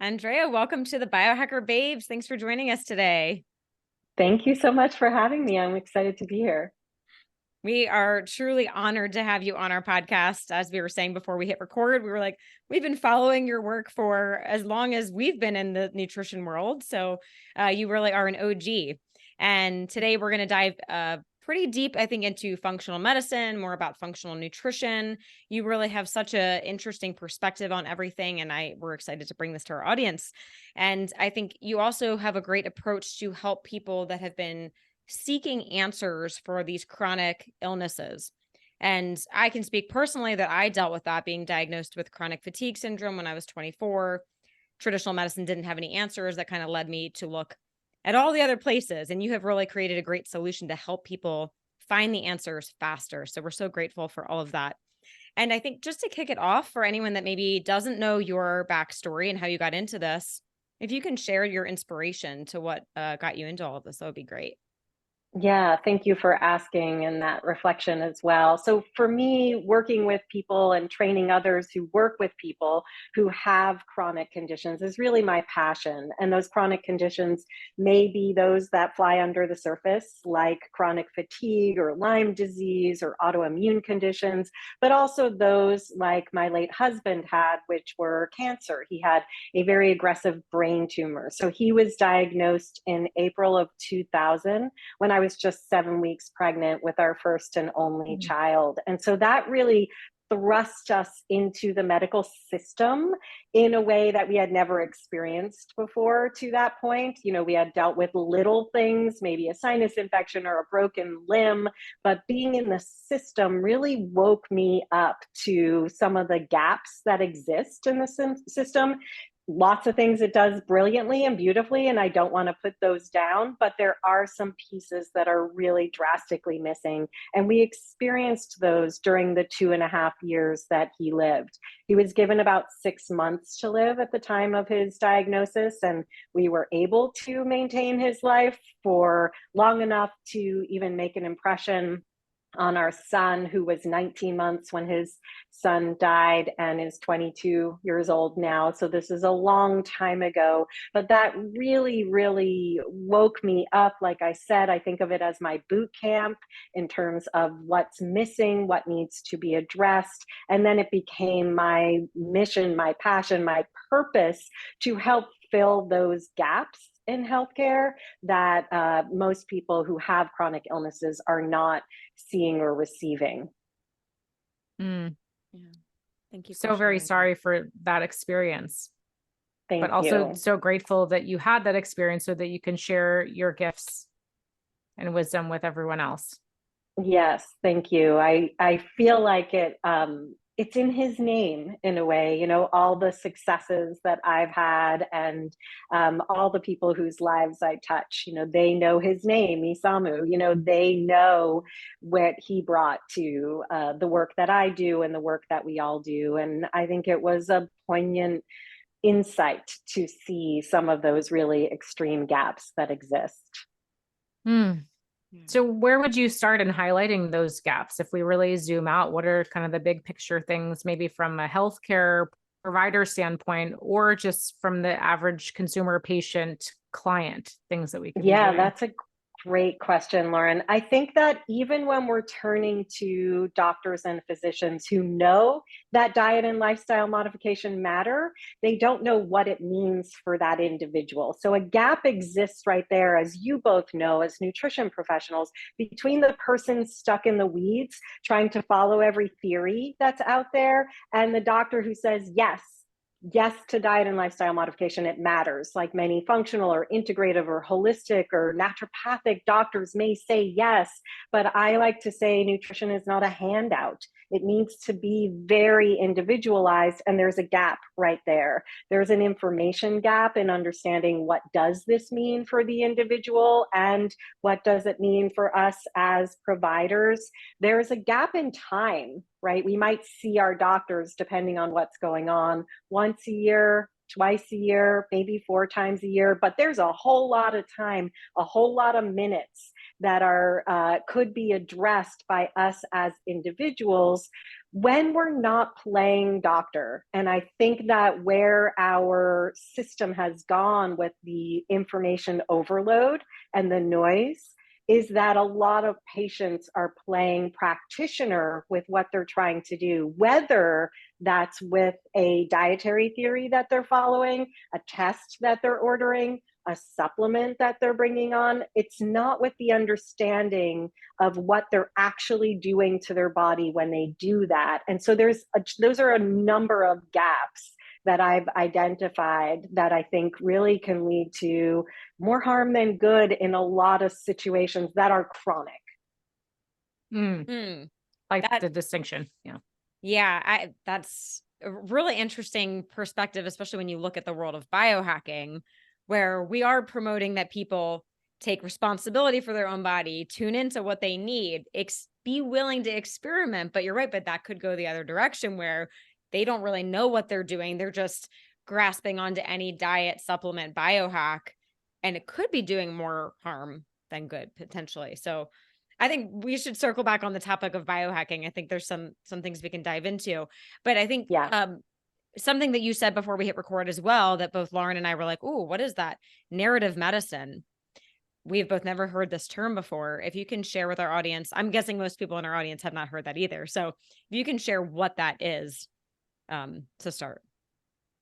Andrea, welcome to the Biohacker Babes. Thanks for joining us today. Thank you so much for having me. I'm excited to be here. We are truly honored to have you on our podcast. As we were saying before we hit record, we were like, we've been following your work for as long as we've been in the nutrition world. So you really are an OG. And today we're going to dive pretty deep, I think, into functional medicine, more about functional nutrition. You really have such an interesting perspective on everything. And we're excited to bring this to our audience. And I think you also have a great approach to help people that have been seeking answers for these chronic illnesses. And I can speak personally that I dealt with that, being diagnosed with chronic fatigue syndrome when I was 24. Traditional medicine didn't have any answers. That kind of led me to look at all the other places. And you have really created a great solution to help people find the answers faster. So we're so grateful for all of that. And I think just to kick it off for anyone that maybe doesn't know your backstory and how you got into this, if you can share your inspiration to what got you into all of this, that would be great. Yeah, thank you for asking and that reflection as well. So, for me, working with people and training others who work with people who have chronic conditions is really my passion. And those chronic conditions may be those that fly under the surface, like chronic fatigue or Lyme disease or autoimmune conditions, but also those like my late husband had, which were cancer. He had a very aggressive brain tumor. So, he was diagnosed in April of 2000 when I was just 7 weeks pregnant with our first and only child. And so that really thrust us into the medical system in a way that we had never experienced before to that point. You know, we had dealt with little things, maybe a sinus infection or a broken limb, but being in the system really woke me up to some of the gaps that exist in the system. Lots of things it does brilliantly and beautifully, and I don't want to put those down, but there are some pieces that are really drastically missing. And we experienced those during the 2.5 years that he lived. He was given about 6 months to live at the time of his diagnosis, and we were able to maintain his life for long enough to even make an impression on our son, who was 19 months when his son died and is 22 years old now. So this is a long time ago, but that really, really woke me up. Like I said, I think of it as my boot camp in terms of what's missing, what needs to be addressed. And then it became my mission, my passion, my purpose to help fill those gaps in healthcare that most people who have chronic illnesses are not seeing or receiving. Yeah. Thank you. So very sorry for that experience. Thank but also you. so grateful that you had that experience so that you can share your gifts and wisdom with everyone else. Yes, thank you. I feel like it's in his name in a way, you know, all the successes that I've had and all the people whose lives I touch, you know, they know his name, Isamu, you know, they know what he brought to the work that I do and the work that we all do. And I think it was a poignant insight to see some of those really extreme gaps that exist. So where would you start in highlighting those gaps? If we really zoom out, what are kind of the big picture things, maybe from a healthcare provider standpoint, or just from the average consumer patient client, things that we could be doing? That's a great question, Lauren. I think that even when we're turning to doctors and physicians who know that diet and lifestyle modification matter, they don't know what it means for that individual. So a gap exists right there, as you both know, as nutrition professionals, between the person stuck in the weeds, trying to follow every theory that's out there, and the doctor who says, yes to diet and lifestyle modification, it matters. Like many functional or integrative or holistic or naturopathic doctors may say yes, but I like to say nutrition is not a handout. It needs to be very individualized, and there's a gap right there. There's an information gap in understanding what does this mean for the individual and what does it mean for us as providers. There's a gap in time, right? We might see our doctors, depending on what's going on, once a year, twice a year, maybe 4 times a year, but there's a whole lot of time, a whole lot of minutes that are could be addressed by us as individuals when we're not playing doctor. And I think that where our system has gone with the information overload and the noise is that a lot of patients are playing practitioner with what they're trying to do, whether that's with a dietary theory that they're following, a test that they're ordering, a supplement that they're bringing on. It's not with the understanding of what they're actually doing to their body when they do that. And so those are a number of gaps that I've identified that I think really can lead to more harm than good in a lot of situations that are chronic. Like the distinction. Yeah. Yeah, that's a really interesting perspective, especially when you look at the world of biohacking, where we are promoting that people take responsibility for their own body, tune into what they need, be willing to experiment. But you're right, but that could go the other direction where they don't really know what they're doing. They're just grasping onto any diet, supplement, biohack, and it could be doing more harm than good potentially. So I think we should circle back on the topic of biohacking. I think there's some things we can dive into, but I think something that you said before we hit record as well, that both Lauren and I were like, "Oh, what is that? Narrative medicine." We've both never heard this term before. If you can share with our audience, I'm guessing most people in our audience have not heard that either. So if you can share what that is, to start.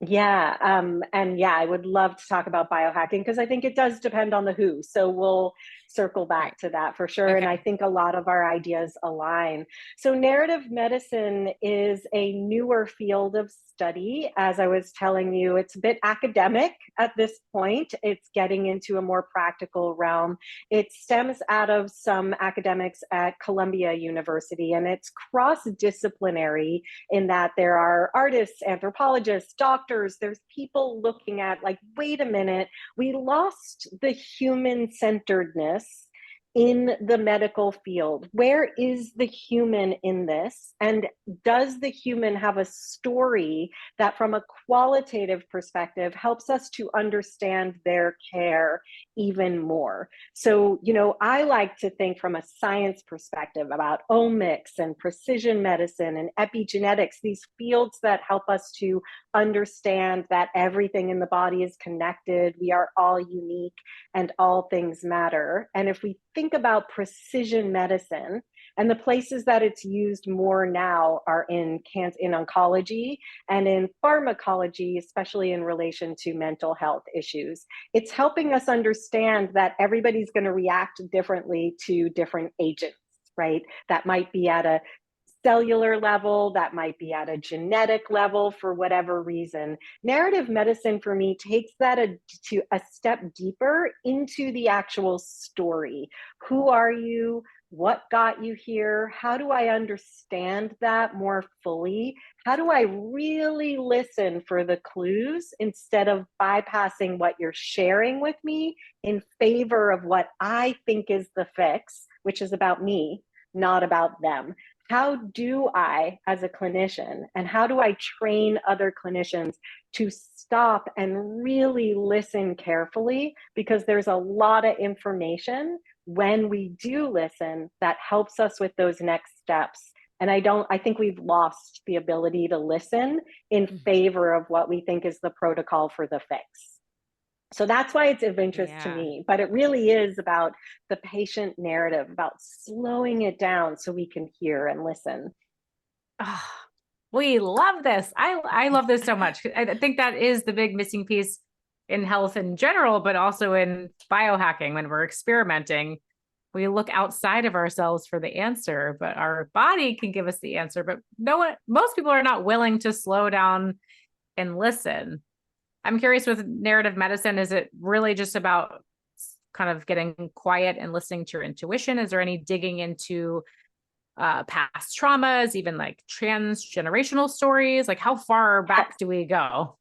Yeah. I would love to talk about biohacking because I think it does depend on the who. So we'll circle back to that for sure. Okay. And I think a lot of our ideas align. So narrative medicine is a newer field of study. As I was telling you, it's a bit academic at this point. It's getting into a more practical realm. It stems out of some academics at Columbia University, and it's cross-disciplinary in that there are artists, anthropologists, doctors, there's people looking at like, wait a minute, we lost the human-centeredness in the medical field. Where is the human in this? And does the human have a story that from a qualitative perspective helps us to understand their care even more? So, I like to think from a science perspective about omics and precision medicine and epigenetics, these fields that help us to understand that everything in the body is connected, we are all unique, and all things matter. And if we think about precision medicine, and the places that it's used more now are in oncology and in pharmacology, especially in relation to mental health issues. It's helping us understand that everybody's going to react differently to different agents, right? That might be at a cellular level, that might be at a genetic level for whatever reason. Narrative medicine for me takes that to a step deeper into the actual story. Who are you? What got you here? How do I understand that more fully? How do I really listen for the clues instead of bypassing what you're sharing with me in favor of what I think is the fix, which is about me, not about them? How do I, as a clinician, and how do I train other clinicians to stop and really listen carefully? Because there's a lot of information when we do listen that helps us with those next steps. And I think we've lost the ability to listen in favor of what we think is the protocol for the fix. So that's why it's of interest to me, but it really is about the patient narrative, about slowing it down so we can hear and listen. Oh, we love this. I love this so much. I think that is the big missing piece in health in general, but also in biohacking. When we're experimenting, we look outside of ourselves for the answer, but our body can give us the answer. But most people are not willing to slow down and listen. I'm curious, with narrative medicine, is it really just about kind of getting quiet and listening to your intuition? Is there any digging into past traumas, even like transgenerational stories? Like, how far back do we go?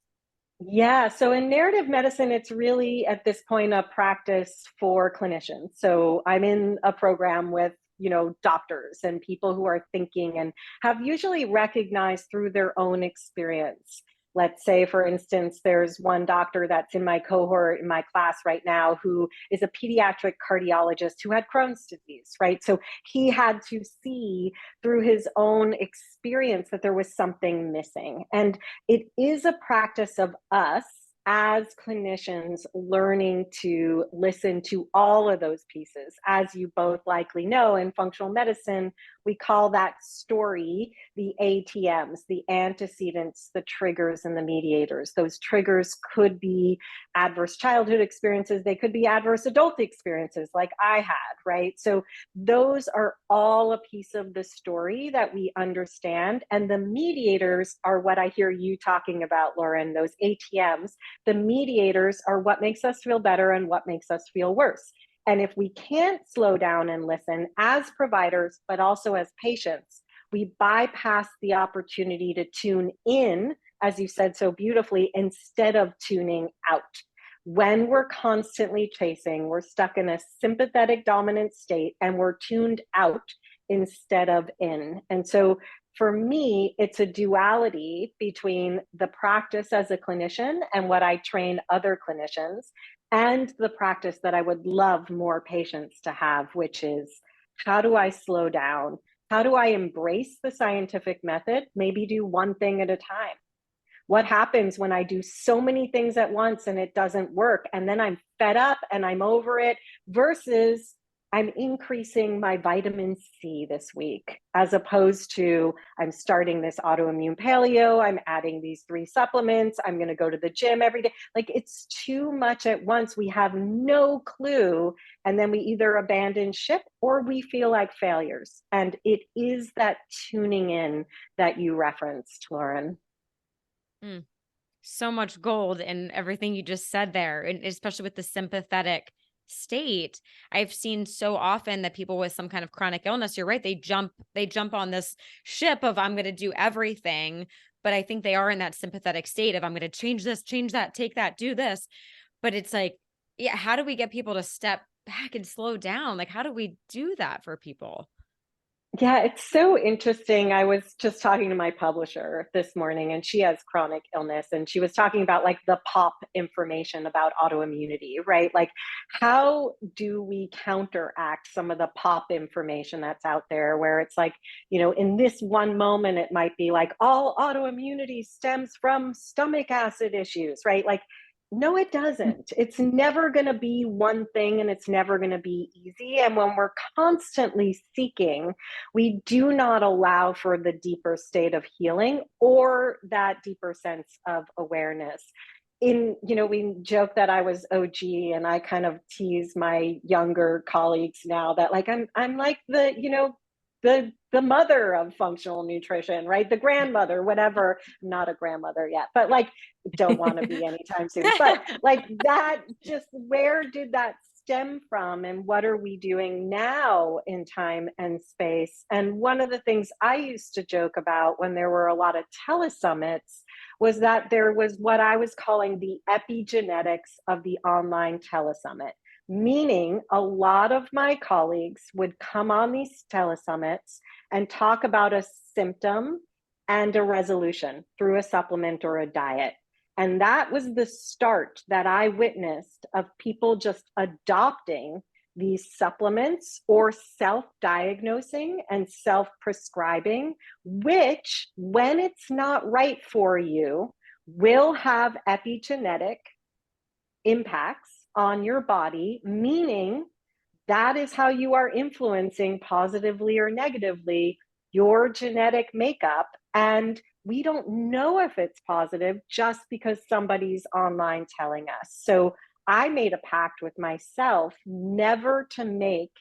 Yeah, so in narrative medicine, it's really at this point a practice for clinicians. So I'm in a program with doctors and people who are thinking and have usually recognized through their own experience Let's say, for instance, there's one doctor that's in my cohort in my class right now who is a pediatric cardiologist who had Crohn's disease, right? So he had to see through his own experience that there was something missing. And it is a practice of us as clinicians learning to listen to all of those pieces. As you both likely know, in functional medicine, we call that story the ATMs, the antecedents, the triggers, and the mediators. Those triggers could be adverse childhood experiences. They could be adverse adult experiences like I had, right? So those are all a piece of the story that we understand. And the mediators are what I hear you talking about, Lauren, those ATMs. The mediators are what makes us feel better and what makes us feel worse. And if we can't slow down and listen as providers, but also as patients, we bypass the opportunity to tune in, as you said so beautifully, instead of tuning out. When we're constantly chasing, we're stuck in a sympathetic dominant state and we're tuned out instead of in. And so for me, it's a duality between the practice as a clinician and what I train other clinicians, and the practice that I would love more patients to have, which is, how do I slow down? How do I embrace the scientific method? Maybe do one thing at a time. What happens when I do so many things at once and it doesn't work? And then I'm fed up and I'm over it, versus I'm increasing my vitamin C this week, as opposed to I'm starting this autoimmune paleo, I'm adding these 3 supplements, I'm going to go to the gym every day. Like, it's too much at once. We have no clue. And then we either abandon ship or we feel like failures. And it is that tuning in that you referenced, Lauren. So much gold in everything you just said there, and especially with the sympathetic state. I've seen so often that people with some kind of chronic illness, you're right, they jump on this ship of I'm going to do everything, but I think they are in that sympathetic state of I'm going to change this, change that, take that, do this. But it's like, yeah, how do we get people to step back and slow down? Like, how do we do that for people? Yeah, it's so interesting. I was just talking to my publisher this morning, and she has chronic illness, and she was talking about like the pop information about autoimmunity, right? Like, how do we counteract some of the pop information that's out there where it's like, in this one moment, it might be like all autoimmunity stems from stomach acid issues, right? Like, no, it doesn't. It's never going to be one thing, and it's never going to be easy. And when we're constantly seeking, we do not allow for the deeper state of healing or that deeper sense of awareness. We joke that I was OG, and I kind of tease my younger colleagues now that like I'm like the mother of functional nutrition, right? The grandmother, whatever. I'm not a grandmother yet, but like, don't want to be anytime soon. But like that, just where did that stem from, and what are we doing now in time and space? And one of the things I used to joke about when there were a lot of telesummits was that there was what I was calling the epigenetics of the online telesummit. Meaning, a lot of my colleagues would come on these telesummits and talk about a symptom and a resolution through a supplement or a diet. And that was the start that I witnessed of people just adopting these supplements or self-diagnosing and self-prescribing, which, when it's not right for you, will have epigenetic impacts on your body, meaning that is how you are influencing positively or negatively your genetic makeup. And we don't know if it's positive just because somebody's online telling us. So I made a pact with myself never to make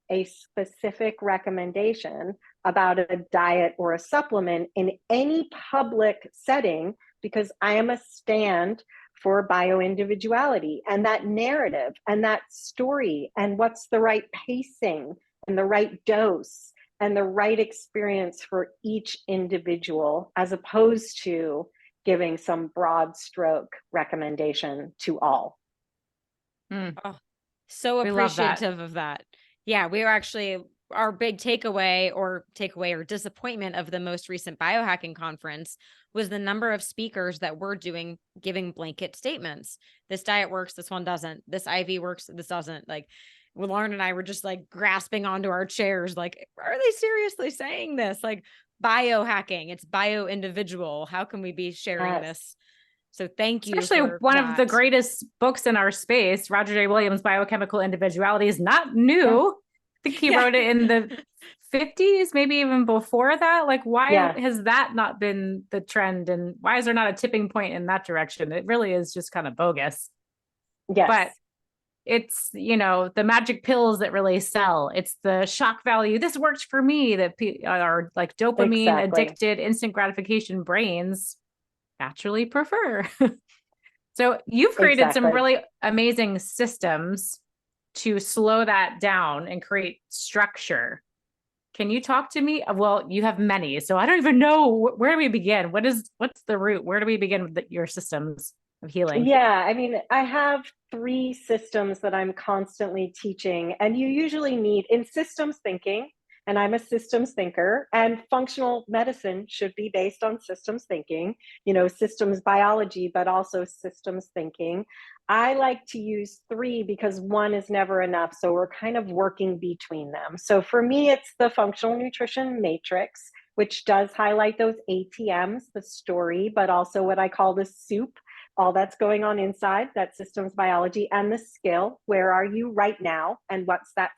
a specific recommendation about a diet or a supplement in any public setting, because I am a stand for bioindividuality and that narrative and that story and what's the right pacing and the right dose and the right experience for each individual, as opposed to giving some broad stroke recommendation to all. Oh, so We love that. appreciative of that. Yeah, we were actually our big takeaway or disappointment of the most recent biohacking conference was the number of speakers that were giving blanket statements. This diet works, this one doesn't. This IV works, this doesn't. Like, well, Lauren and I were just like grasping onto our chairs, like, are they seriously saying this? Like, biohacking, it's bio individual. How can we be sharing this? So thank you. Especially one of the greatest books in our space, Roger J. Williams' Biochemical Individuality, is not new. I think he wrote it in the 50s, maybe even before that. Like, why has that not been the trend? And why is there not a tipping point in that direction? It really is just kind of bogus. Yes. But it's, you know, the magic pills that really sell. It's the shock value. This worked for me, that are like dopamine addicted, instant gratification brains naturally prefer. So you've created some really amazing systems to slow that down and create structure. Can you talk to me? Well, you have many, so I don't even know where do we begin? What's the root? Where do we begin with your systems of healing? Yeah, I mean, I have 3 systems that I'm constantly teaching, and you usually need in systems thinking, and I'm a systems thinker, and functional medicine should be based on systems thinking, you know, systems biology, but also systems thinking. I like to use 3 because 1 is never enough. So we're kind of working between them. So for me, it's the functional nutrition matrix, which does highlight those ATMs, the story, but also what I call the soup, all that's going on inside, that systems biology, and the skill. Where are you right now? And what's that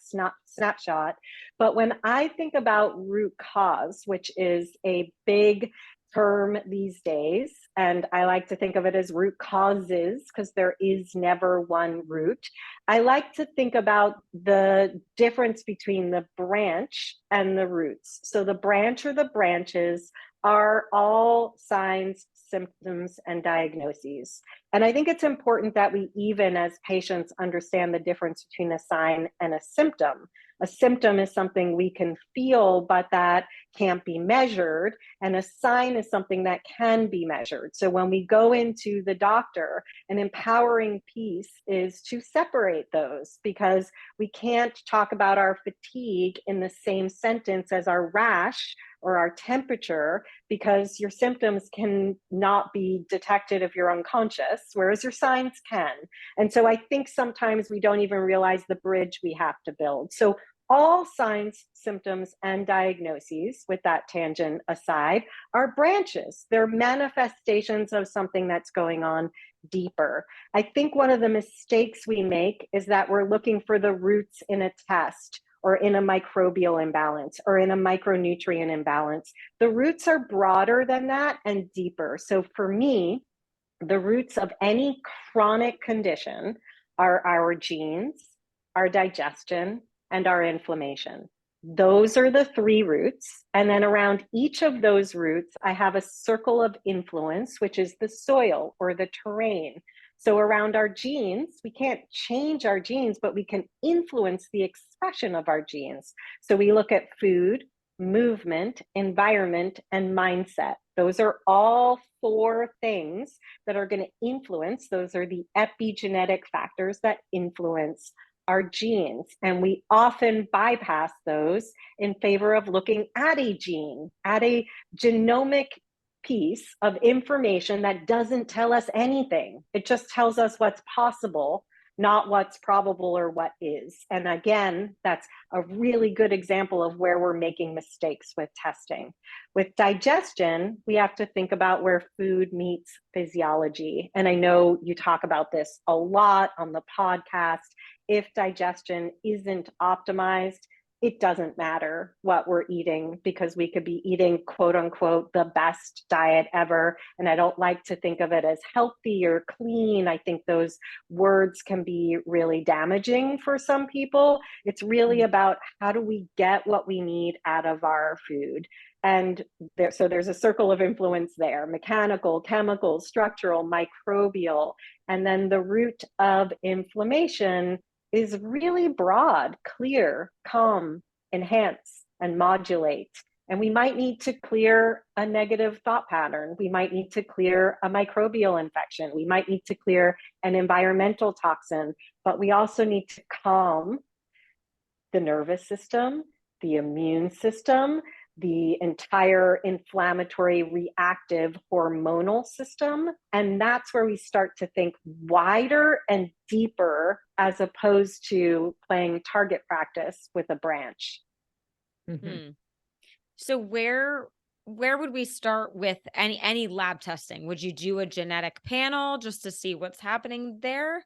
snapshot? But when I think about root cause, which is a big term these days, and I like to think of it as root causes because there is never one root. I like to think about the difference between the branch and the roots. So the branch or the branches are all signs, symptoms, and diagnoses. And I think it's important that we, even as patients, understand the difference between a sign and a symptom. A symptom is something we can feel, but that can't be measured. And a sign is something that can be measured. So when we go into the doctor, an empowering piece is to separate those, because we can't talk about our fatigue in the same sentence as our rash or our temperature, because your symptoms can not be detected if you're unconscious, whereas your signs can. And so I think sometimes we don't even realize the bridge we have to build. So all signs, symptoms, and diagnoses, with that tangent aside, are branches. They're manifestations of something that's going on deeper. I think one of the mistakes we make is that we're looking for the roots in a test, or in a microbial imbalance, or in a micronutrient imbalance. The roots are broader than that and deeper. So for me, the roots of any chronic condition are our genes, our digestion, and our inflammation. Those are the 3 roots. And then around each of those roots, I have a circle of influence, which is the soil or the terrain. So around our genes, we can't change our genes, but we can influence the expression of our genes. So we look at food, movement, environment, and mindset. Those are all 4 things that are going to influence. Those are the epigenetic factors that influence our genes. And we often bypass those in favor of looking at a gene, at a genomic piece of information that doesn't tell us anything. It just tells us what's possible, not what's probable or what is. And again, that's a really good example of where we're making mistakes with testing. With digestion, we have to think about where food meets physiology. And I know you talk about this a lot on the podcast. If digestion isn't optimized, it doesn't matter what we're eating, because we could be eating, quote unquote, the best diet ever. And I don't like to think of it as healthy or clean. I think those words can be really damaging for some people. It's really about how do we get what we need out of our food. And so there's a circle of influence there: mechanical, chemical, structural, microbial. And then the root of inflammation is really broad: clear, calm, enhance, and modulate. And we might need to clear a negative thought pattern. We might need to clear a microbial infection. We might need to clear an environmental toxin, but we also need to calm the nervous system the immune system, the entire inflammatory reactive hormonal system. And that's where we start to think wider and deeper as opposed to playing target practice with a branch. Mm-hmm. So where would we start with any lab testing? Would you do a genetic panel just to see what's happening there?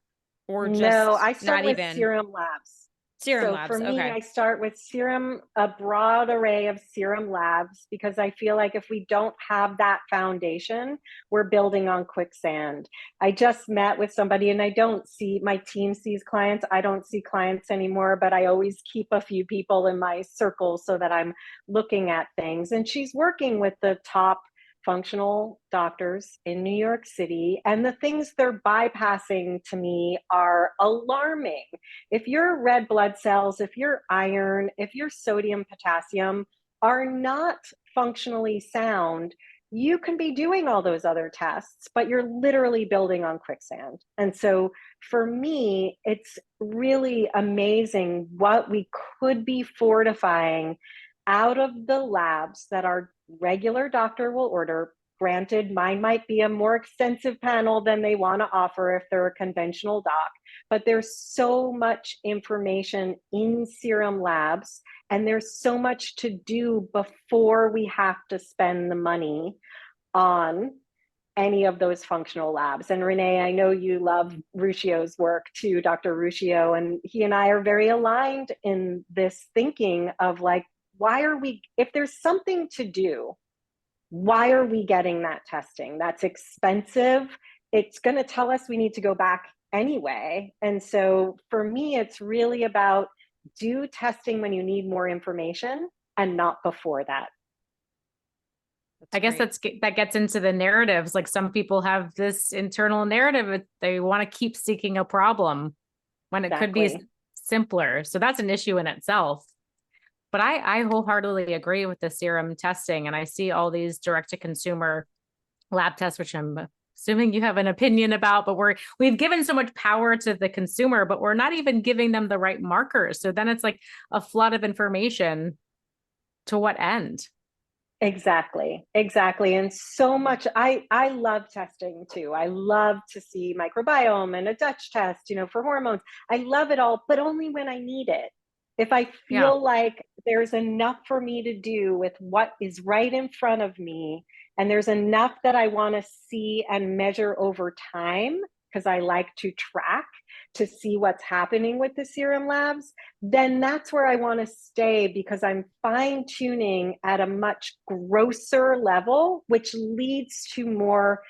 Or No, just I start not with even serum labs. serum So labs? for me, Okay. I start with serum, a broad array of serum labs, because I feel like if we don't have that foundation, we're building on quicksand. I just met with somebody, and I don't see, my team sees clients. I don't see clients anymore, but I always keep a few people in my circle so that I'm looking at things. And she's working with the top functional doctors in New York City, and the things they're bypassing to me are alarming. If your red blood cells, if your iron, if your sodium, potassium are not functionally sound, you can be doing all those other tests, but you're literally building on quicksand. And so for me, it's really amazing what we could be fortifying out of the labs that our regular doctor will order. Granted, mine might be a more extensive panel than they want to offer if they're a conventional doc, but there's so much information in serum labs, and there's so much to do before we have to spend the money on any of those functional labs. And Renee, I know you love Ruscio's work too, Dr. Ruscio, and he and I are very aligned in this thinking of like, why are we, if there's something to do, why are we getting that testing? That's expensive. It's going to tell us we need to go back anyway. And so for me, it's really about do testing when you need more information and not before that. I guess that gets into the narratives. Like some people have this internal narrative. They want to keep seeking a problem when it could be simpler. So that's an issue in itself. But I wholeheartedly agree with the serum testing. And I see all these direct to consumer lab tests, which I'm assuming you have an opinion about, but we've given so much power to the consumer, but we're not even giving them the right markers. So then it's like a flood of information. To what end? Exactly. And so much, I love testing too. I love to see microbiome and a Dutch test, for hormones. I love it all, but only when I need it. If I feel like there's enough for me to do with what is right in front of me, and there's enough that I want to see and measure over time, because I like to track to see what's happening with the serum labs, then that's where I want to stay, because I'm fine tuning at a much grosser level, which leads to more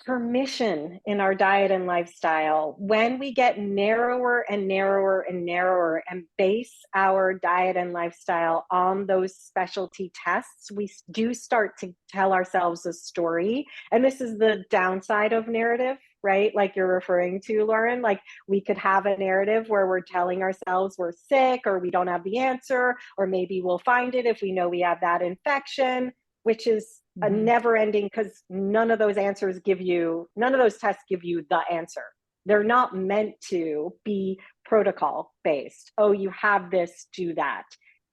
permission in our diet and lifestyle. When we get narrower and narrower and narrower and base our diet and lifestyle on those specialty tests, we do start to tell ourselves a story. And this is the downside of narrative, right? Like you're referring to, Lauren, like we could have a narrative where we're telling ourselves we're sick, or we don't have the answer, or maybe we'll find it if we know we have that infection, which is a never ending, because none of those tests give you the answer. They're not meant to be protocol based. Oh, you have this, do that.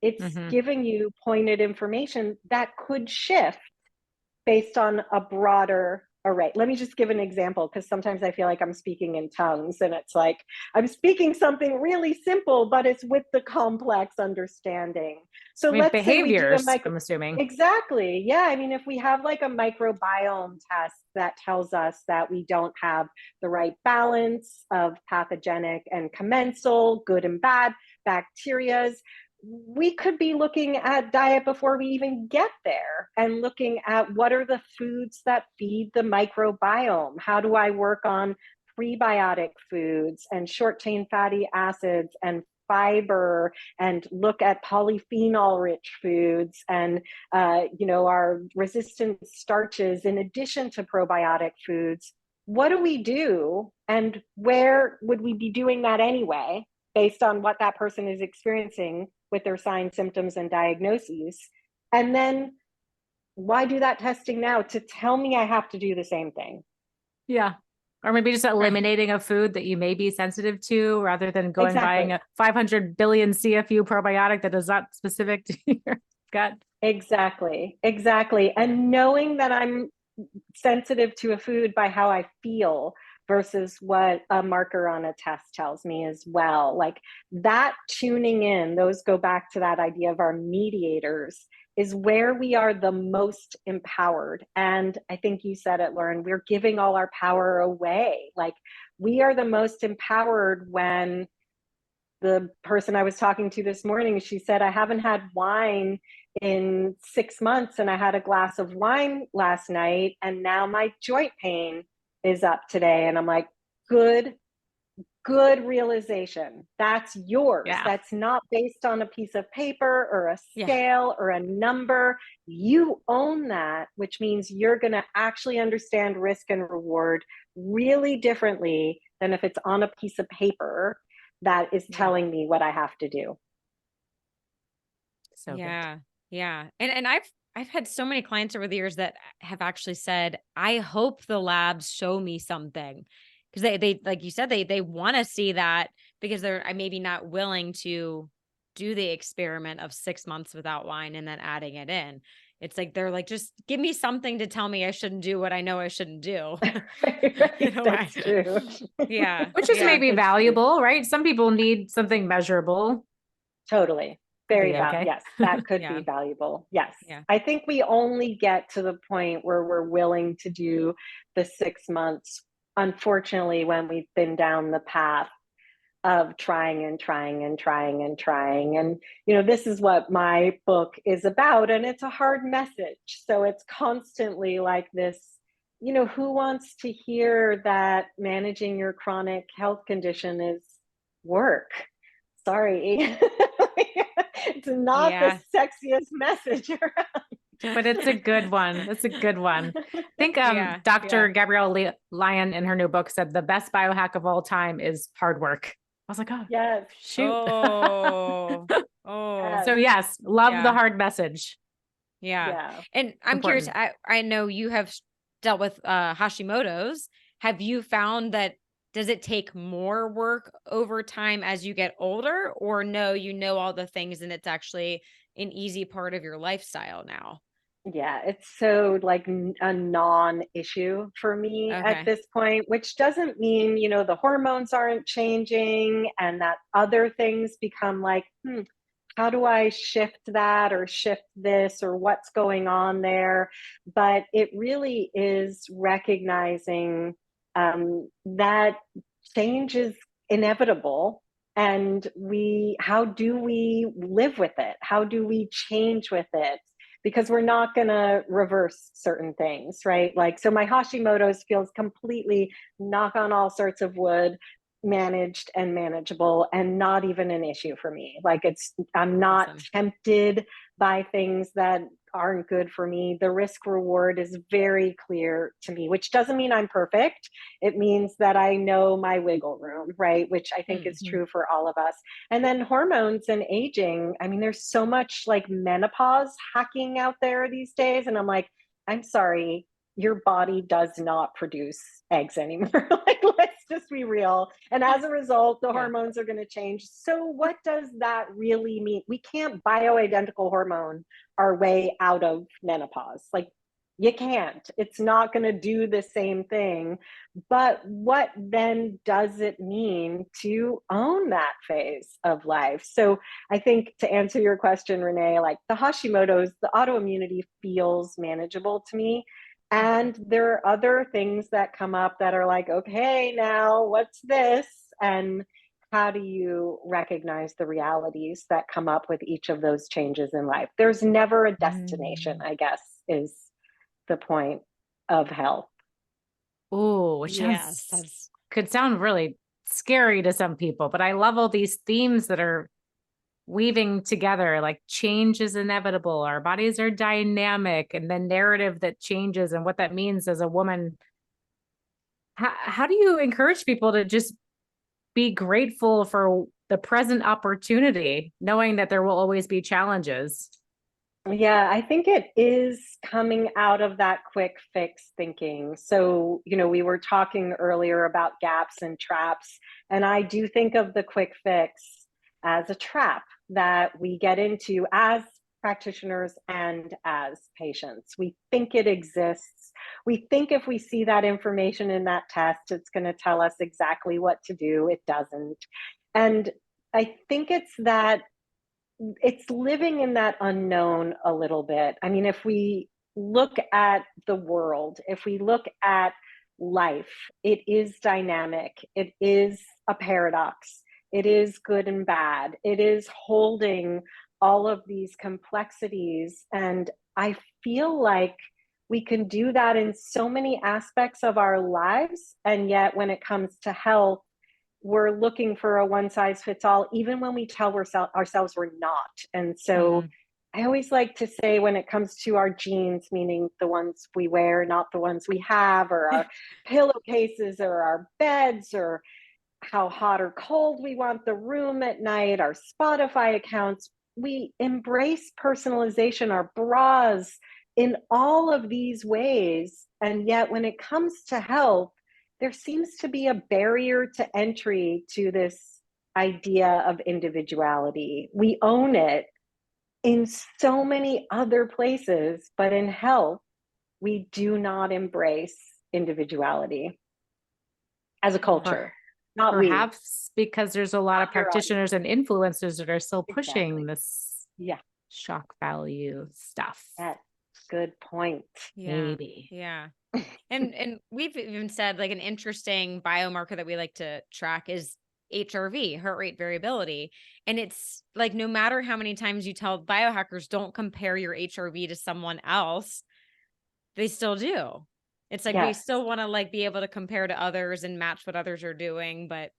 It's giving you pointed information that could shift based on a broader array. Let me just give an example, because sometimes I feel like I'm speaking in tongues, and it's like I'm speaking something really simple, but it's with the complex understanding. So let's behaviors, say we do I'm assuming. Exactly. Yeah. I mean, if we have like a microbiome test that tells us that we don't have the right balance of pathogenic and commensal, good and bad bacterias, we could be looking at diet before we even get there, and looking at what are the foods that feed the microbiome. How do I work on prebiotic foods and short chain fatty acids and fiber, and look at polyphenol rich foods and our resistant starches in addition to probiotic foods. What do we do, and where would we be doing that anyway, based on what that person is experiencing with their signs, symptoms, and diagnoses? And then why do that testing now to tell me I have to do the same thing? Yeah. Or maybe just eliminating a food that you may be sensitive to rather than going buying a 500 billion CFU probiotic that is not specific to your gut. Exactly. And knowing that I'm sensitive to a food by how I feel versus what a marker on a test tells me as well. Like that tuning in, those go back to that idea of our mediators, is where we are the most empowered. And I think you said it, Lauren, we're giving all our power away. Like we are the most empowered when the person I was talking to this morning, she said, I haven't had wine in 6 months and I had a glass of wine last night and now my joint pain is up today. And I'm like, good realization. That's yours. Yeah. That's not based on a piece of paper or a scale or a number. You own that, which means you're going to actually understand risk and reward really differently than if it's on a piece of paper that is telling me what I have to do. So yeah. And I've had so many clients over the years that have actually said, I hope the labs show me something. Because they like you said, they want to see that because they're maybe not willing to do the experiment of 6 months without wine and then adding it in. It's like, they're like, just give me something to tell me I shouldn't do what I know I shouldn't do. That's true. Yeah. Which is maybe valuable, right? Some people need something measurable. Totally. Very valuable. Okay. Yes, that could be valuable. Yes. I think we only get to the point where we're willing to do the 6 months, unfortunately, when we've been down the path of trying. And, you know, this is what my book is about. And it's a hard message. So it's constantly like this, you know, who wants to hear that managing your chronic health condition is work? Sorry. It's not the sexiest message around. But it's a good one. It's a good one. I think Dr. Gabrielle Lyon in her new book said the best biohack of all time is hard work. I was like, oh, yes. Shoot. So yes, love the hard message. Yeah. And I'm curious, I know you have dealt with Hashimoto's. Have you found that, does it take more work over time as you get older, or no, you know all the things and it's actually an easy part of your lifestyle now? Yeah, it's so like a non-issue for me at this point, which doesn't mean, you know, the hormones aren't changing and that other things become like, how do I shift that or shift this or what's going on there? But it really is recognizing that change is inevitable. And how do we live with it? How do we change with it? Because we're not going to reverse certain things, right? Like, so my Hashimoto's feels completely, knock on all sorts of wood, managed and manageable and not even an issue for me. Like I'm not tempted by things that aren't good for me. The risk reward is very clear to me, which doesn't mean I'm perfect. It means that I know my wiggle room, right? Which I think is true for all of us. And then hormones and aging. I mean, there's so much like menopause hacking out there these days. And I'm like, I'm sorry, your body does not produce eggs anymore. Like, let's just be real. And as a result, the hormones are going to change. So what does that really mean? We can't bioidentical hormone our way out of menopause. Like, you can't. It's not going to do the same thing. But what then does it mean to own that phase of life? So I think to answer your question, Renee, like the Hashimoto's, the autoimmunity feels manageable to me. And there are other things that come up that are like, okay, now what's this? And how do you recognize the realities that come up with each of those changes in life? There's never a destination, I guess, is the point of health. Oh, which could sound really scary to some people, but I love all these themes that are weaving together, like change is inevitable, our bodies are dynamic, and the narrative that changes and what that means as a woman. How do you encourage people to just be grateful for the present opportunity, knowing that there will always be challenges? Yeah, I think it is coming out of that quick fix thinking. So, we were talking earlier about gaps and traps, and I do think of the quick fix as a trap that we get into as practitioners and as patients. We think it exists. We think if we see that information in that test, it's going to tell us exactly what to do. It doesn't. And I think it's living in that unknown a little bit. I mean, if we look at the world, if we look at life, it is dynamic, it is a paradox, it is good and bad, it is holding all of these complexities. And I feel like we can do that in so many aspects of our lives. And yet, when it comes to health, we're looking for a one size fits all, even when we tell ourselves we're not. And so I always like to say, when it comes to our genes, meaning the ones we wear, not the ones we have, or our pillowcases, or our beds, or how hot or cold we want the room at night, our Spotify accounts, we embrace personalization, our bras, in all of these ways. And yet, when it comes to health, there seems to be a barrier to entry to this idea of individuality. We own it in so many other places, but in health, we do not embrace individuality as a culture. Not we. Perhaps because there's a lot of Not your practitioners and influencers that are still pushing Exactly. this Yeah, shock value stuff. that's a good point. Yeah. Maybe. Yeah. And we've even said, like, an interesting biomarker that we like to track is HRV, heart rate variability. And it's like, no matter how many times you tell biohackers don't compare your HRV to someone else, they still do. It's like we Yes. still want to, like, be able to compare to others and match what others are doing. But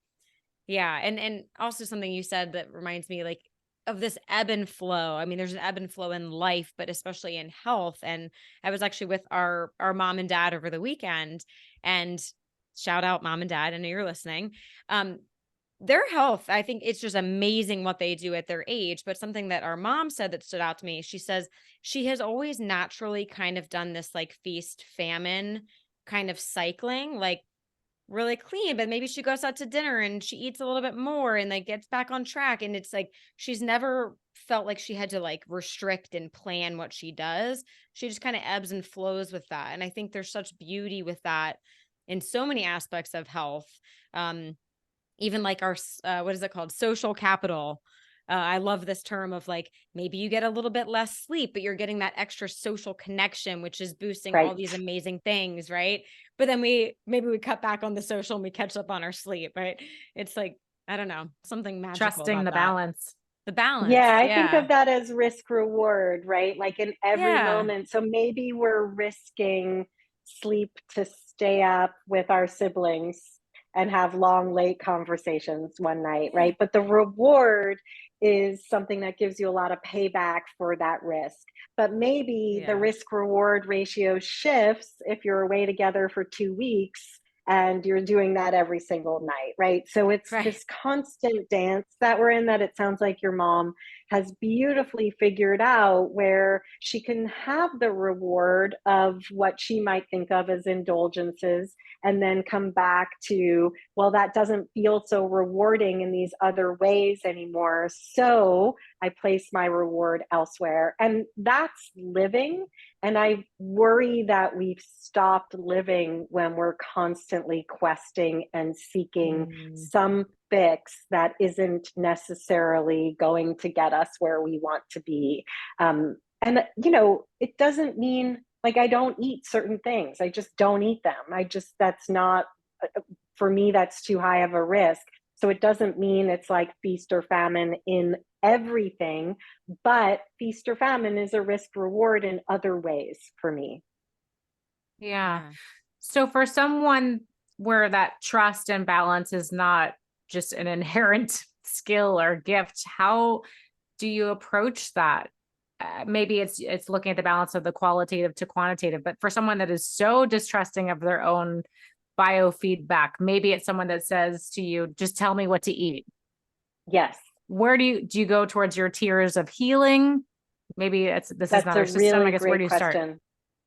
yeah, and also something you said that reminds me, like, of this ebb and flow. I mean, there's an ebb and flow in life, but especially in health. And I was actually with our mom and dad over the weekend, and shout out mom and dad, I know you're listening. Um, their health, I think it's just amazing what they do at their age. But something that our mom said that stood out to me, she says she has always naturally kind of done this, like, feast famine kind of cycling, like, really clean, but maybe she goes out to dinner and she eats a little bit more and, like, gets back on track. And it's like she's never felt like she had to, like, restrict and plan what she does. She just kind of ebbs and flows with that. And I think there's such beauty with that in so many aspects of health. Um, Even like our what is it called? Social capital. I love this term of, like, maybe you get a little bit less sleep, but you're getting that extra social connection, which is boosting all Right. these amazing things, right? But then we cut back on the social and we catch up on our sleep, right? It's like, I don't know, something magical Trusting about the that. balance. The balance. Yeah, I think Yeah. of that as risk reward, right? Like in every Yeah. moment. So maybe we're risking sleep to stay up with our siblings and have long, late conversations one night, Yeah. right? But the reward is something that gives you a lot of payback for that risk. But maybe the Yeah. risk reward ratio shifts if you're away together for 2 weeks and you're doing that every single night, right? So it's Right. this constant dance that we're in, that it sounds like your mom has beautifully figured out, where she can have the reward of what she might think of as indulgences, and then come back to, well, that doesn't feel so rewarding in these other ways anymore. So I place my reward elsewhere. And that's living. And I worry that we've stopped living when we're constantly questing and seeking Mm. some fix that isn't necessarily going to get us where we want to be. And, it doesn't mean like I don't eat certain things. I just don't eat them. That's not, for me, that's too high of a risk. So it doesn't mean it's like feast or famine in everything, but feast or famine is a risk reward in other ways for me. Yeah. Yeah. So for someone where that trust and balance is not just an inherent skill or gift, how do you approach that? Maybe it's looking at the balance of the qualitative to quantitative, but for someone that is so distrusting of their own biofeedback, maybe it's someone that says to you, just tell me what to eat. Yes. Where do you go towards your tiers of healing? Maybe this is That's not a our system. I really guess, where great do you start? question.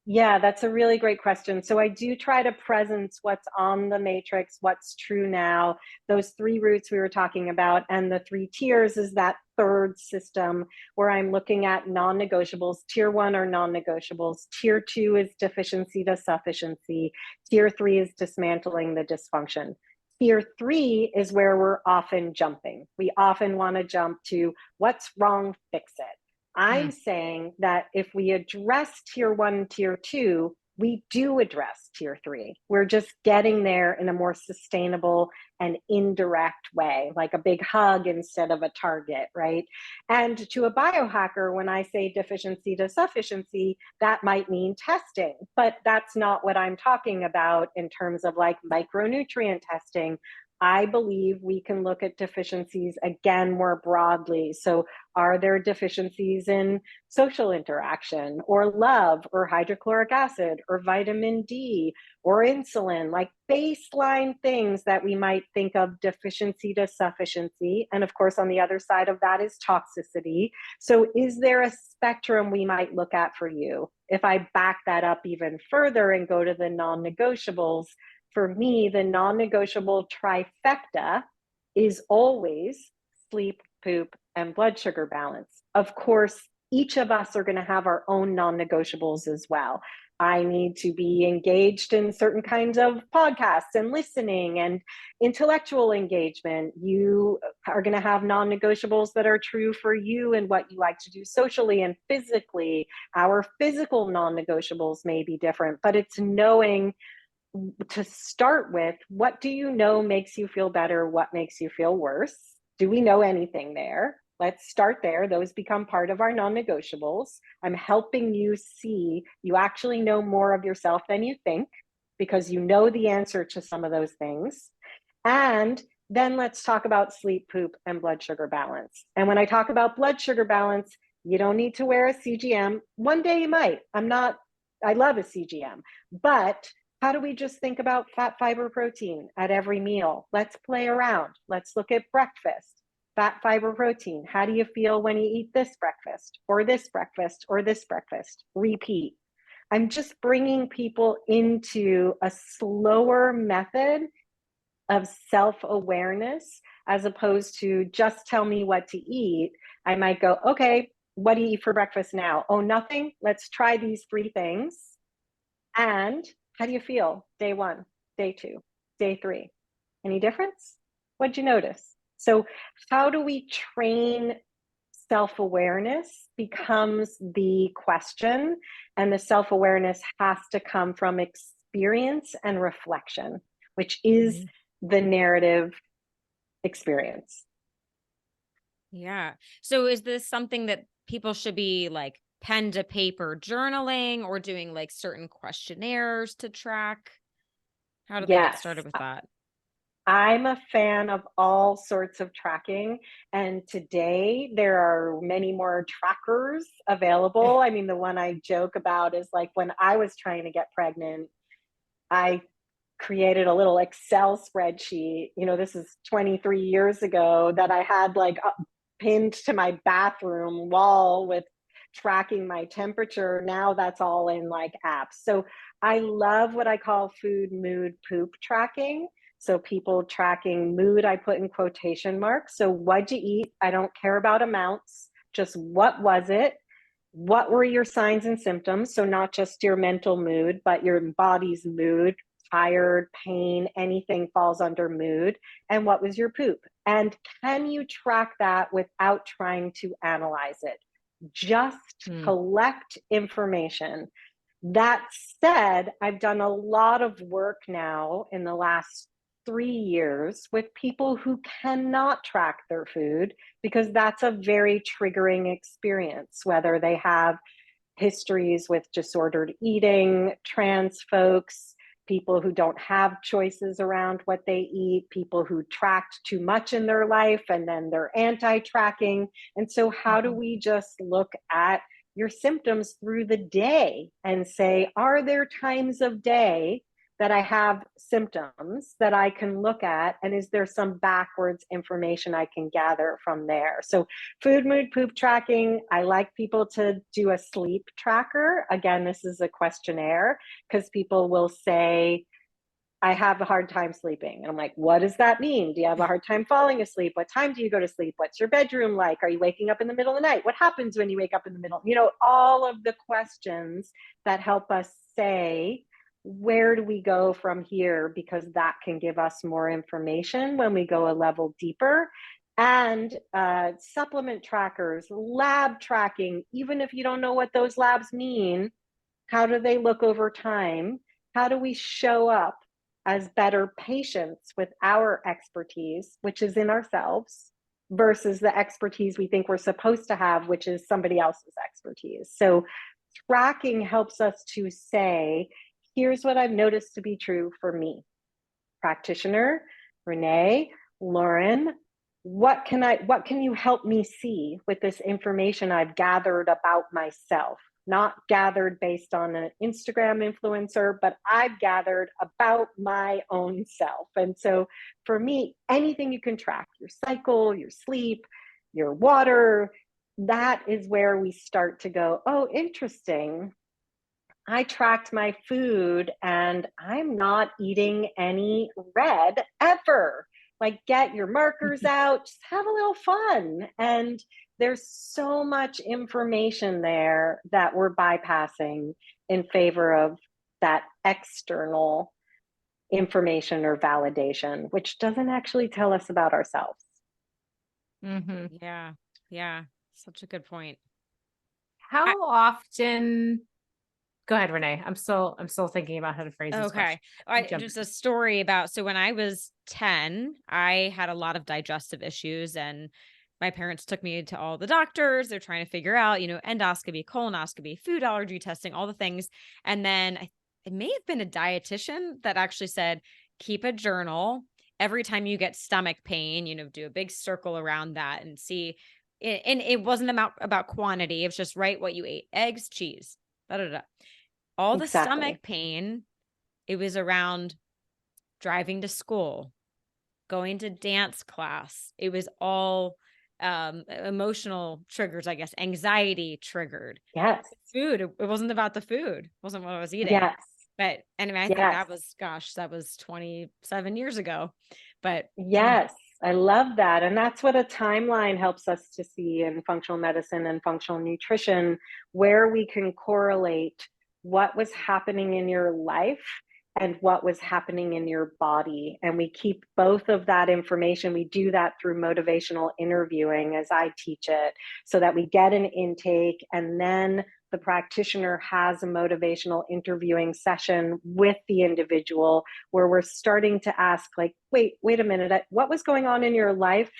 Yeah, that's a really great question. So I do try to presence what's on the matrix, what's true now, those three roots we were talking about, and the three tiers is that third system where I'm looking at non-negotiables. Tier one are non-negotiables. Tier two is deficiency to sufficiency. Tier three is dismantling the dysfunction. Tier three is where we're often jumping. We often want to jump to what's wrong, fix it. I'm saying that if we address tier one, tier two, we do address tier three. We're just getting there in a more sustainable and indirect way, like a big hug instead of a target, right? And to a biohacker, when I say deficiency to sufficiency, that might mean testing, but that's not what I'm talking about in terms of like micronutrient testing. I believe we can look at deficiencies again more broadly. So, are there deficiencies in social interaction or love or hydrochloric acid or vitamin D or insulin, like baseline things that we might think of deficiency to sufficiency? And of course, on the other side of that is toxicity. So, is there a spectrum we might look at for you? If I back that up even further and go to the non negotiables, for me, the non-negotiable trifecta is always sleep, poop, and blood sugar balance. Of course, each of us are going to have our own non-negotiables as well. I need to be engaged in certain kinds of podcasts and listening and intellectual engagement. You are going to have non-negotiables that are true for you and what you like to do socially and physically. Our physical non-negotiables may be different, but it's knowing to start with, what do you know makes you feel better? What makes you feel worse? Do we know anything there? Let's start there. Those become part of our non-negotiables. I'm helping you see you actually know more of yourself than you think because you know the answer to some of those things. And then let's talk about sleep, poop, and blood sugar balance. And when I talk about blood sugar balance, you don't need to wear a CGM. One day you might. I love a CGM, but how do we just think about fat, fiber, protein at every meal? Let's play around. Let's look at breakfast. Fat, fiber, protein. How do you feel when you eat this breakfast or this breakfast or this breakfast? Repeat. I'm just bringing people into a slower method of self-awareness as opposed to just tell me what to eat. I might go, okay, what do you eat for breakfast now? Oh, nothing? Let's try these three things. And how do you feel day one, day two, day three? Any difference? What'd you notice? So how do we train self-awareness becomes the question, and the self-awareness has to come from experience and reflection, which is the narrative experience. Yeah. So is this something that people should be like pen to paper journaling or doing like certain questionnaires to track? How do they get Yes, started with that? I'm a fan of all sorts of tracking. And today there are many more trackers available. I mean, the one I joke about is like when I was trying to get pregnant, I created a little Excel spreadsheet. This is 23 years ago that I had like pinned to my bathroom wall with tracking my temperature. Now that's all in like apps. So I love what I call food, mood, poop tracking. So people tracking mood, I put in quotation marks. So what'd you eat? I don't care about amounts. Just what was it? What were your signs and symptoms? So not just your mental mood, but your body's mood, tired, pain, anything falls under mood. And what was your poop? And can you track that without trying to analyze it? Just collect information. That said, I've done a lot of work now in the last 3 years with people who cannot track their food because that's a very triggering experience, whether they have histories with disordered eating, trans folks, people who don't have choices around what they eat, people who tracked too much in their life and then they're anti-tracking. And so how do we just look at your symptoms through the day and say, are there times of day that I have symptoms that I can look at, and is there some backwards information I can gather from there? So food, mood, poop tracking, I like people to do a sleep tracker. Again, this is a questionnaire because people will say, I have a hard time sleeping. And I'm like, what does that mean? Do you have a hard time falling asleep? What time do you go to sleep? What's your bedroom like? Are you waking up in the middle of the night? What happens when you wake up in the middle? You know, all of the questions that help us say, where do we go from here? Because that can give us more information when we go a level deeper. And supplement trackers, lab tracking, even if you don't know what those labs mean, how do they look over time? How do we show up as better patients with our expertise, which is in ourselves, versus the expertise we think we're supposed to have, which is somebody else's expertise? So tracking helps us to say, here's what I've noticed to be true for me. Practitioner, Renee, Lauren, what can you help me see with this information I've gathered about myself? Not gathered based on an Instagram influencer, but I've gathered about my own self. And so for me, anything you can track, your cycle, your sleep, your water, that is where we start to go, oh, interesting. I tracked my food and I'm not eating any red ever. Like, get your markers out, just have a little fun. And there's so much information there that we're bypassing in favor of that external information or validation, which doesn't actually tell us about ourselves. Yeah. Yeah. Such a good point. How often? Go ahead, Renee. I'm still thinking about how to phrase this question. Just a story about, so when I was 10, I had a lot of digestive issues, and my parents took me to all the doctors. They're trying to figure out, endoscopy, colonoscopy, food allergy testing, all the things. And then it may have been a dietitian that actually said, keep a journal. Every time you get stomach pain, do a big circle around that and see. And it wasn't about quantity. It was just write what you ate: eggs, cheese, da da da. All the stomach pain, it was around driving to school, going to dance class. It was all emotional triggers, I guess, anxiety triggered. Yes. Food, it wasn't about the food. It wasn't what I was eating. Yes. But anyway, I think that was 27 years ago. But yes, I love that. And that's what a timeline helps us to see in functional medicine and functional nutrition, where we can correlate what was happening in your life and what was happening in your body. And we keep both of that information. We do that through motivational interviewing, as I teach it, so that we get an intake, and then the practitioner has a motivational interviewing session with the individual where we're starting to ask, like, wait a minute, what was going on in your life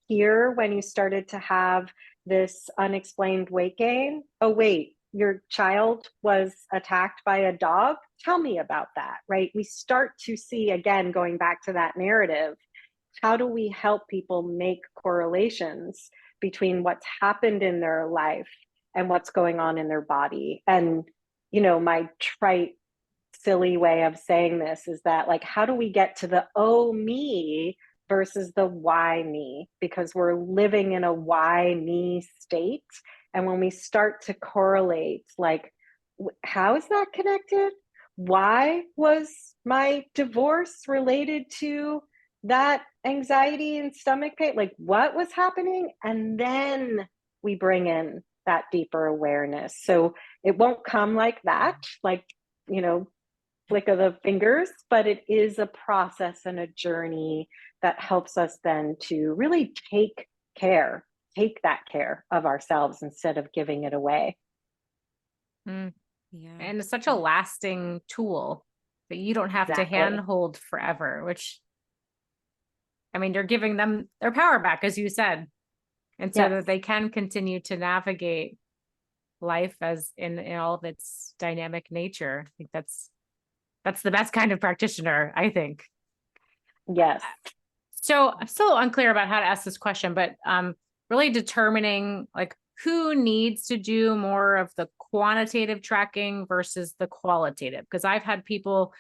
here when you started to have this unexplained weight gain? Oh, wait, your child was attacked by a dog? Tell me about that, right? We start to see, again, going back to that narrative, how do we help people make correlations between what's happened in their life and what's going on in their body? And, my trite, silly way of saying this is that, like, how do we get to the oh me versus the why me? Because we're living in a why me state. And when we start to correlate, like, how is that connected? Why was my divorce related to that anxiety and stomach pain? Like, what was happening? And then we bring in that deeper awareness. So it won't come like that, like, flick of the fingers, but it is a process and a journey that helps us then to really take that care of ourselves instead of giving it away. Yeah. And it's such a lasting tool that you don't have to handhold forever, which, I mean, you're giving them their power back, as you said, and so that they can continue to navigate life as in all of its dynamic nature. I think that's the best kind of practitioner, I think. Yes. So I'm still unclear about how to ask this question, but really determining, like, who needs to do more of the quantitative tracking versus the qualitative. Because I've had people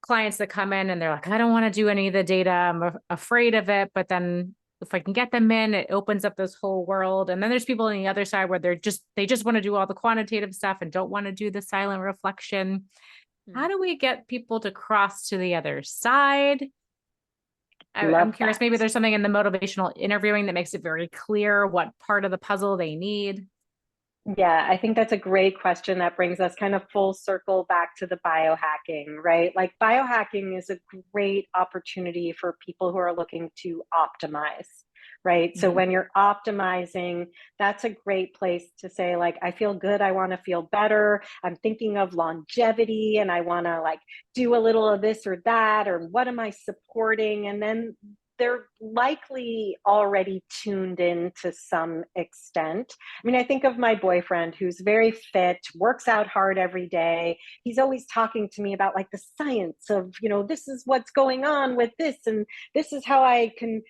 clients that come in and they're like, I don't want to do any of the data. I'm afraid of it. But then if I can get them in, it opens up this whole world. And then there's people on the other side where they just want to do all the quantitative stuff and don't want to do the silent reflection. How do we get people to cross to the other side? I'm curious, maybe there's something in the motivational interviewing that makes it very clear what part of the puzzle they need. Yeah, I think that's a great question that brings us kind of full circle back to the biohacking, right? Like biohacking is a great opportunity for people who are looking to optimize, right? So when you're optimizing, that's a great place to say, like, I feel good, I want to feel better, I'm thinking of longevity, and I want to like do a little of this or that, or what am I supporting? And then they're likely already tuned in to some extent. I mean, I think of my boyfriend who's very fit, works out hard every day. He's always talking to me about like the science of, this is what's going on with this, and this is how I can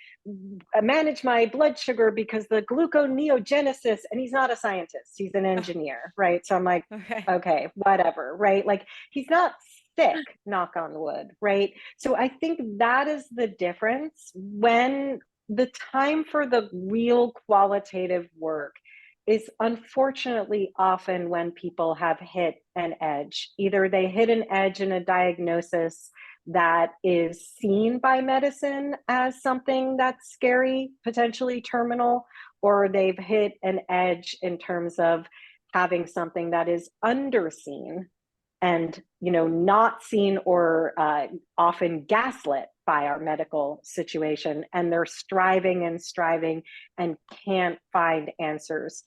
manage my blood sugar because the gluconeogenesis, and he's not a scientist, he's an engineer, right? So I'm like, okay, whatever, right? Like he's not sick, knock on wood, right? So I think that is the difference. When the time for the real qualitative work is unfortunately often when people have hit an edge. Either they hit an edge in a diagnosis that is seen by medicine as something that's scary, potentially terminal, or they've hit an edge in terms of having something that is underseen and not seen, or often gaslit by our medical situation, and they're striving and can't find answers.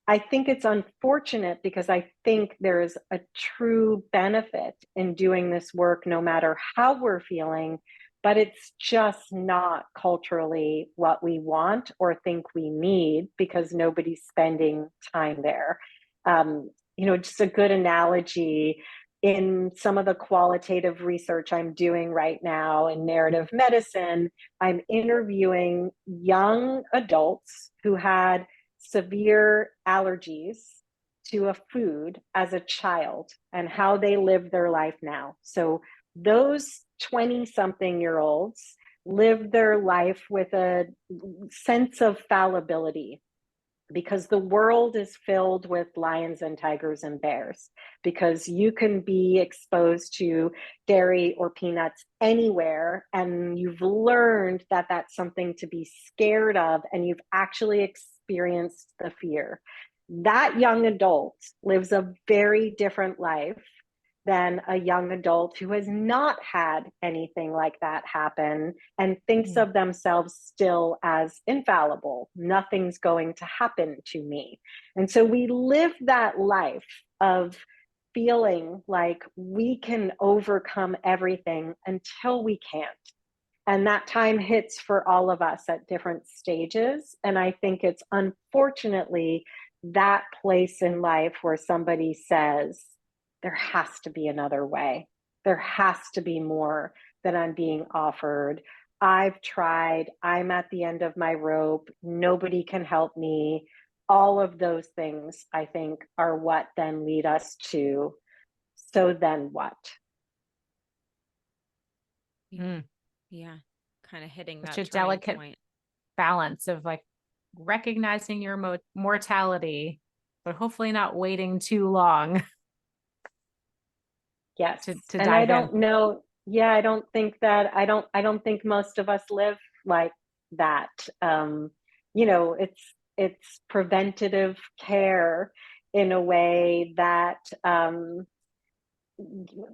I think it's unfortunate because I think there's a true benefit in doing this work no matter how we're feeling, but it's just not culturally what we want or think we need because nobody's spending time there. Just a good analogy, in some of the qualitative research I'm doing right now in narrative medicine, I'm interviewing young adults who had severe allergies to a food as a child and how they live their life now. So those 20-something-year-olds live their life with a sense of fallibility, because the world is filled with lions and tigers and bears, because you can be exposed to dairy or peanuts anywhere and you've learned that that's something to be scared of, and you've actually experienced the fear. That young adult lives a very different life than a young adult who has not had anything like that happen and thinks of themselves still as infallible. Nothing's going to happen to me. And so we live that life of feeling like we can overcome everything until we can't. And that time hits for all of us at different stages. And I think it's unfortunately that place in life where somebody says, there has to be another way. There has to be more than I'm being offered. I've tried. I'm at the end of my rope. Nobody can help me. All of those things, I think, are what then lead us to, so then what? Yeah. Kind of hitting Such that a delicate point. Balance of like recognizing your mortality, but hopefully not waiting too long. Yes. To And dive I don't in. know. Yeah, I don't think most of us live like that. It's preventative care in a way that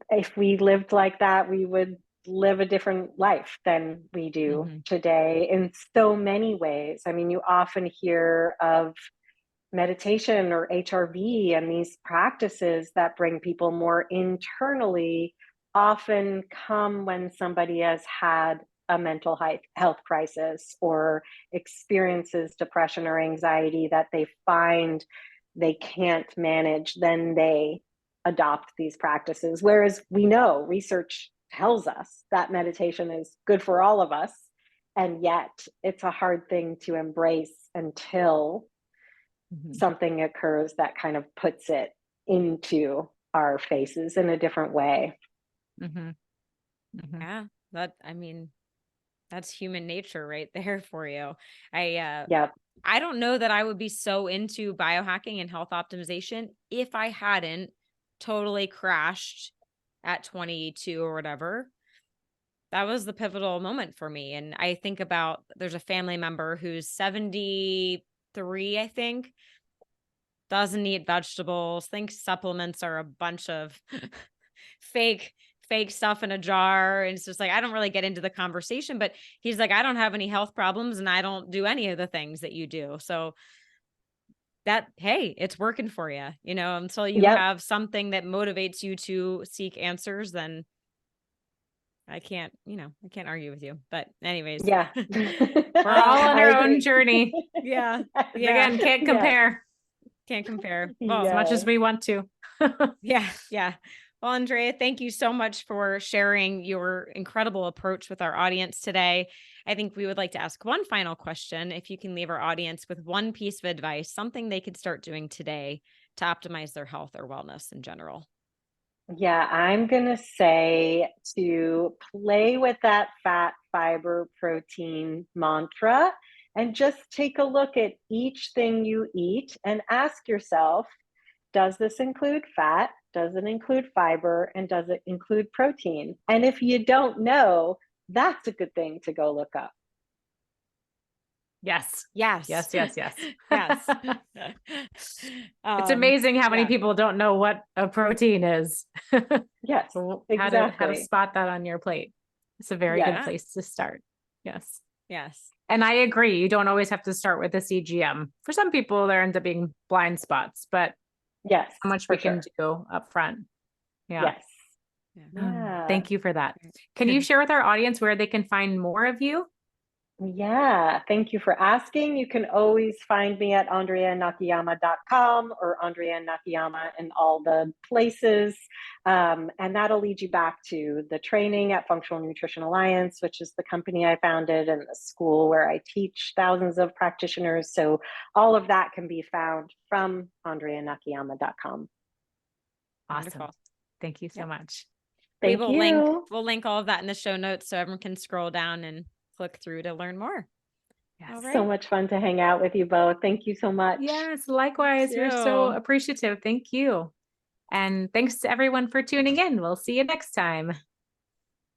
if we lived like that, we would live a different life than we do today in so many ways. I mean, you often hear of meditation or HRV, and these practices that bring people more internally often come when somebody has had a mental health crisis or experiences depression or anxiety that they find they can't manage. Then they adopt these practices. Whereas we know research tells us that meditation is good for all of us. And yet it's a hard thing to embrace until something occurs that kind of puts it into our faces in a different way. Mhm. Yeah, that's human nature right there for you. I Yep. I don't know that I would be so into biohacking and health optimization if I hadn't totally crashed at 22 or whatever. That was the pivotal moment for me. And I think about there's a family member who's 73, I think, doesn't eat vegetables, thinks supplements are a bunch of fake stuff in a jar. And it's just like, I don't really get into the conversation, but he's like, I don't have any health problems and I don't do any of the things that you do. So that, hey, it's working for you, until you Yep. have something that motivates you to seek answers, then I can't argue with you. But anyways, Yeah. We're all on I our own agree. journey. yeah, But yeah, again, can't Yes. compare can't compare. as Well, much Yes. as we want to. yeah, yeah. Well, Andrea, thank you so much for sharing your incredible approach with our audience today. I think we would like to ask one final question. If you can leave our audience with one piece of advice, something they could start doing today to optimize their health or wellness in general. Yeah, I'm going to say to play with that fat, fiber, protein mantra and just take a look at each thing you eat and ask yourself, does this include fat? Does it include fiber? And does it include protein? And if you don't know, that's a good thing to go look up. Yes. Yes. Yes, yes, yes. Yes. It's amazing how many yeah. people don't know what a protein is. Yes, So how to exactly. spot that on your plate. It's a very good Yes. place to start. Yes. Yes. And I agree. You don't always have to start with a CGM. For some people, there ends up being blind spots, but Yes, how much for we can sure. do up front. Yeah. Yes. Yeah. Yeah. Thank you for that. Can you share with our audience where they can find more of you? Yeah, thank you for asking. You can always find me at andreanakayama.com or Andrea Nakayama in all the places. And that'll lead you back to the training at Functional Nutrition Alliance, which is the company I founded, and the school where I teach thousands of practitioners. So all of that can be found from andreanakayama.com. Awesome. Wonderful. Thank you so Yep. much. Thank you. We'll link all of that in the show notes so everyone can scroll down and click through to learn more. Yes. All right. So much fun to hang out with you both. Thank you so much. Yes, likewise. We're so appreciative. Thank you. And thanks to everyone for tuning in. We'll see you next time.